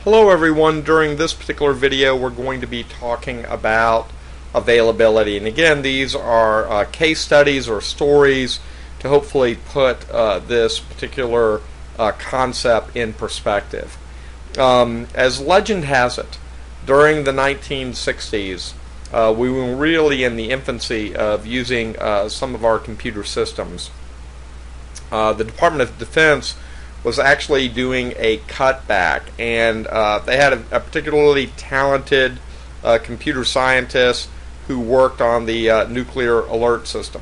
Hello everyone. During this particular video we're going to be talking about availability, and again these are case studies or stories to hopefully put this particular concept in perspective. As legend has it, during the 1960s we were really in the infancy of using some of our computer systems. The Department of Defense was actually doing a cutback, and they had a particularly talented computer scientist who worked on the nuclear alert system.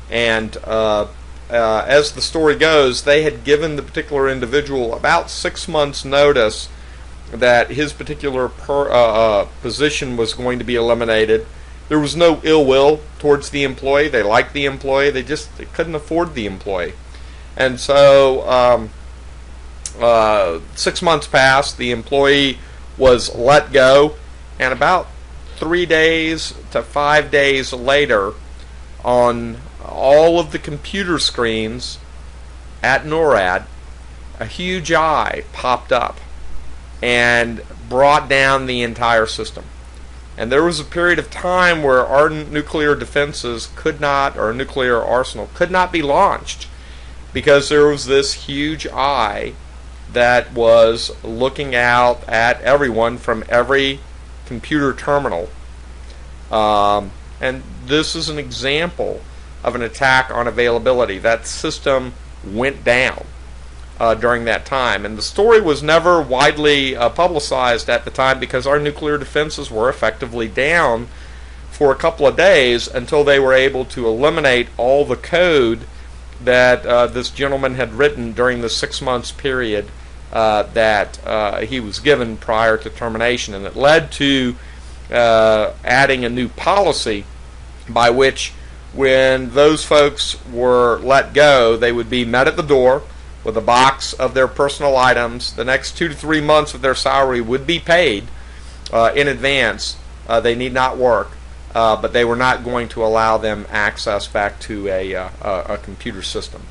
And as the story goes, they had given the particular individual about 6 months notice that his particular position was going to be eliminated. There was no ill will towards the employee. They liked the employee. They couldn't afford the employee. And so 6 months passed, the employee was let go, and about 3 days to 5 days later, on all of the computer screens at NORAD, a huge eye popped up and brought down the entire system. And there was a period of time where our nuclear defenses could not, or nuclear arsenal could not be launched, because there was this huge eye that was looking out at everyone from every computer terminal. And this is an example of an attack on availability. That system went down during that time. And the story was never widely publicized at the time because our nuclear defenses were effectively down for a couple of days until they were able to eliminate all the code that this gentleman had written during the 6 months period that he was given prior to termination. And it led to adding a new policy by which when those folks were let go, they would be met at the door with a box of their personal items. The next 2 to 3 months of their salary would be paid in advance. They need not work, but they were not going to allow them access back to a computer system.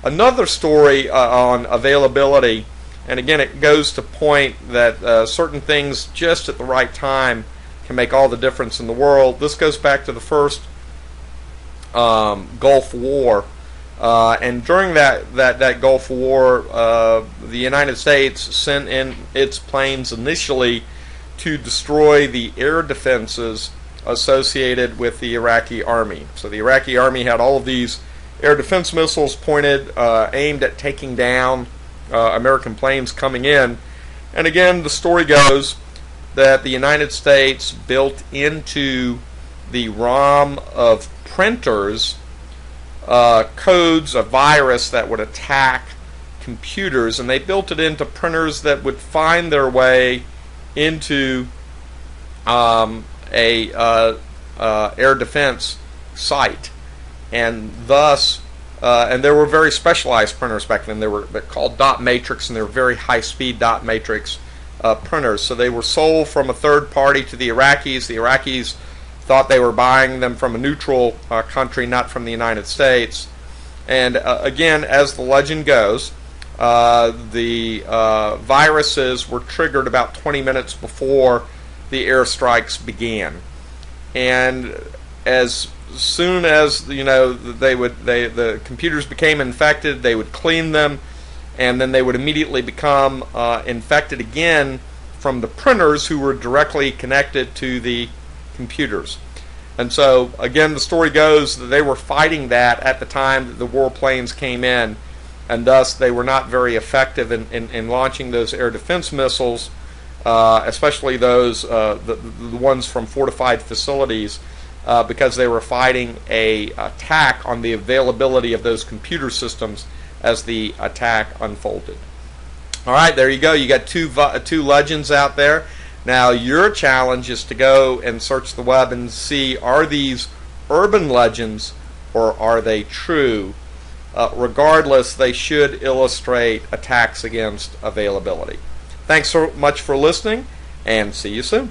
Another story on availability, and again it goes to point that certain things just at the right time can make all the difference in the world. This goes back to the first Gulf War, and during that Gulf War, the United States sent in its planes initially to destroy the air defenses associated with the Iraqi army. So the Iraqi army had all of these air defense missiles pointed, aimed at taking down American planes coming in. And again, the story goes that the United States built into the ROM of printers codes, a virus that would attack computers, and they built it into printers that would find their way into air defense site, and thus and there were very specialized printers back then. They were called dot matrix, and they were very high-speed dot matrix printers. So they were sold from a third party to the Iraqis. The Iraqis thought they were buying them from a neutral country, not from the United States. And again, as the legend goes, the viruses were triggered about 20 minutes before the airstrikes began. And as soon as the computers became infected, they would clean them, and then they would immediately become infected again from the printers who were directly connected to the computers. And so again, the story goes that they were fighting that at the time that the warplanes came in, and thus they were not very effective in launching those air defense missiles, especially those the ones from fortified facilities, because they were fighting a attack on the availability of those computer systems as the attack unfolded. All right, there you go. You got two legends out there. Now your challenge is to go and search the web and see, are these urban legends or are they true? Regardless, they should illustrate attacks against availability. Thanks so much for listening, and see you soon.